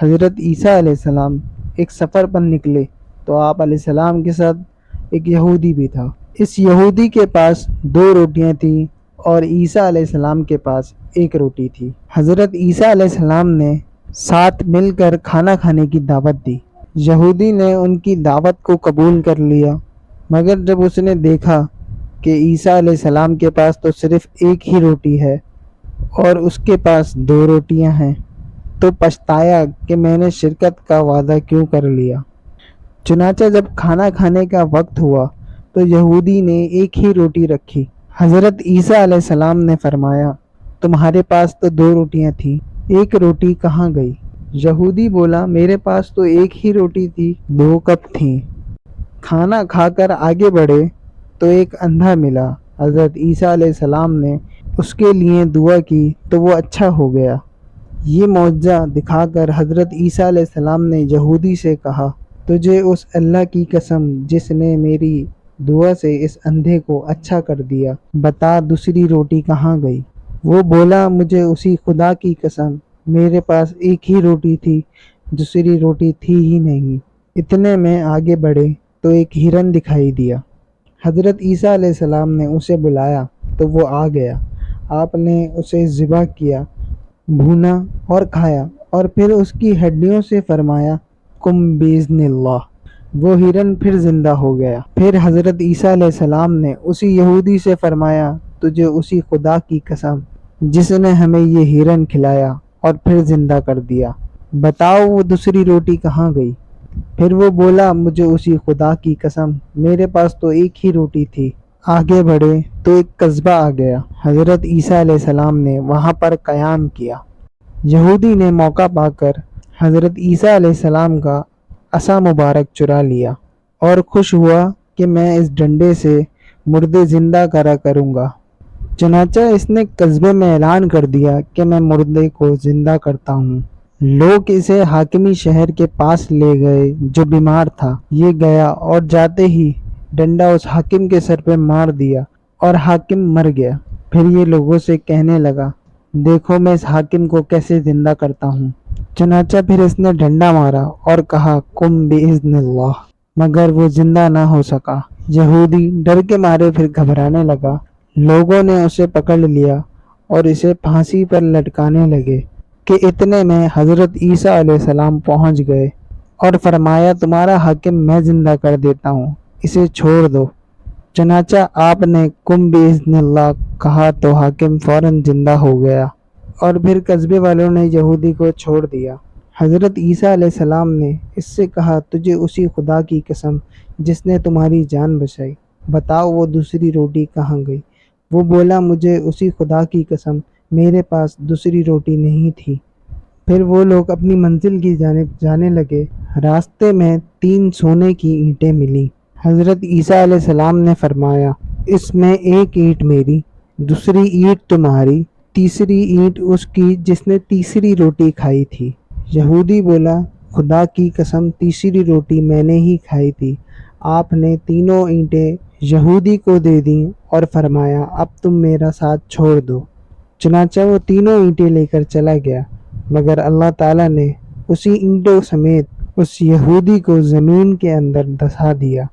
حضرت عیسیٰ علیہ السلام ایک سفر پر نکلے تو آپ علیہ السلام کے ساتھ ایک یہودی بھی تھا۔ اس یہودی کے پاس 2 روٹیاں تھیں اور عیسیٰ علیہ السلام کے پاس 1 روٹی تھی۔ حضرت عیسیٰ علیہ السلام نے ساتھ مل کر کھانا کھانے کی دعوت دی۔ یہودی نے ان کی دعوت کو قبول کر لیا، مگر جب اس نے دیکھا کہ عیسیٰ علیہ السلام کے پاس تو صرف 1 ہی روٹی ہے اور اس کے پاس 2 روٹیاں ہیں تو پچھتایا کہ میں نے شرکت کا وعدہ کیوں کر لیا۔ چنانچہ جب کھانا کھانے کا وقت ہوا تو یہودی نے 1 ہی روٹی رکھی۔ حضرت عیسیٰ علیہ السلام نے فرمایا، تمہارے پاس تو 2 روٹیاں تھیں، 1 روٹی کہاں گئی؟ یہودی بولا، میرے پاس تو 1 ہی روٹی تھی، 2 کپ تھیں۔ کھانا کھا کر آگے بڑھے تو ایک اندھا ملا۔ حضرت عیسیٰ علیہ السلام نے اس کے لیے دعا کی تو وہ اچھا ہو گیا۔ یہ معجزہ دکھا کر حضرت عیسیٰ علیہ السلام نے یہودی سے کہا، تجھے اس اللہ کی قسم جس نے میری دعا سے اس اندھے کو اچھا کر دیا، بتا دوسری روٹی کہاں گئی؟ وہ بولا، مجھے اسی خدا کی قسم، میرے پاس 1 ہی روٹی تھی، دوسری روٹی تھی ہی نہیں۔ اتنے میں آگے بڑھے تو ایک ہرن دکھائی دیا۔ حضرت عیسیٰ علیہ السلام نے اسے بلایا تو وہ آ گیا۔ آپ نے اسے ذبح کیا، بھونا اور کھایا اور پھر اس کی ہڈیوں سے فرمایا، قم باذن اللہ۔ وہ ہرن پھر زندہ ہو گیا۔ پھر حضرت عیسیٰ علیہ السلام نے اسی یہودی سے فرمایا، تجھے اسی خدا کی قسم جس نے ہمیں یہ ہرن کھلایا اور پھر زندہ کر دیا، بتاؤ وہ دوسری روٹی کہاں گئی؟ پھر وہ بولا، مجھے اسی خدا کی قسم، میرے پاس تو 1 ہی روٹی تھی۔ آگے بڑھے تو ایک قصبہ آ گیا۔ حضرت عیسیٰ علیہ السلام نے وہاں پر قیام کیا۔ یہودی نے موقع پا کر حضرت عیسیٰ علیہ السلام کا عصا مبارک چرا لیا اور خوش ہوا کہ میں اس ڈنڈے سے مردے زندہ کرا کروں گا۔ چنانچہ اس نے قصبے میں اعلان کر دیا کہ میں مردے کو زندہ کرتا ہوں۔ لوگ اسے حاکمی شہر کے پاس لے گئے جو بیمار تھا۔ یہ گیا اور جاتے ہی ڈنڈا اس حاکم کے سر پہ مار دیا اور حاکم مر گیا۔ پھر یہ لوگوں سے کہنے لگا، دیکھو میں اس حاکم کو کیسے زندہ کرتا ہوں۔ چنانچہ پھر اس نے ڈنڈا مارا اور کہا، قم باذن اللہ، مگر وہ زندہ نہ ہو سکا۔ یہودی ڈر کے مارے پھر گھبرانے لگا۔ لوگوں نے اسے پکڑ لیا اور اسے پھانسی پر لٹکانے لگے کہ اتنے میں حضرت عیسیٰ علیہ السلام پہنچ گئے اور فرمایا، تمہارا حاکم میں زندہ کر دیتا ہوں، اسے چھوڑ دو۔ چنانچہ آپ نے قم باذن اللہ کہا تو حاکم فوراً زندہ ہو گیا اور پھر قصبے والوں نے یہودی کو چھوڑ دیا۔ حضرت عیسیٰ علیہ السلام نے اس سے کہا، تجھے اسی خدا کی قسم جس نے تمہاری جان بچائی، بتاؤ وہ دوسری روٹی کہاں گئی؟ وہ بولا، مجھے اسی خدا کی قسم، میرے پاس دوسری روٹی نہیں تھی۔ پھر وہ لوگ اپنی منزل کی جانب جانے لگے۔ راستے میں 3 سونے کی اینٹیں ملیں۔ حضرت عیسیٰ علیہ السلام نے فرمایا، اس میں 1 اینٹ میری، دوسری اینٹ تمہاری، تیسری اینٹ اس کی جس نے تیسری روٹی کھائی تھی۔ یہودی بولا، خدا کی قسم، تیسری روٹی میں نے ہی کھائی تھی۔ آپ نے تینوں اینٹیں یہودی کو دے دیں اور فرمایا، اب تم میرا ساتھ چھوڑ دو۔ چنانچہ وہ تینوں اینٹیں لے کر چلا گیا، مگر اللہ تعالیٰ نے اسی اینٹوں سمیت اس یہودی کو زمین کے اندر دھسا دیا۔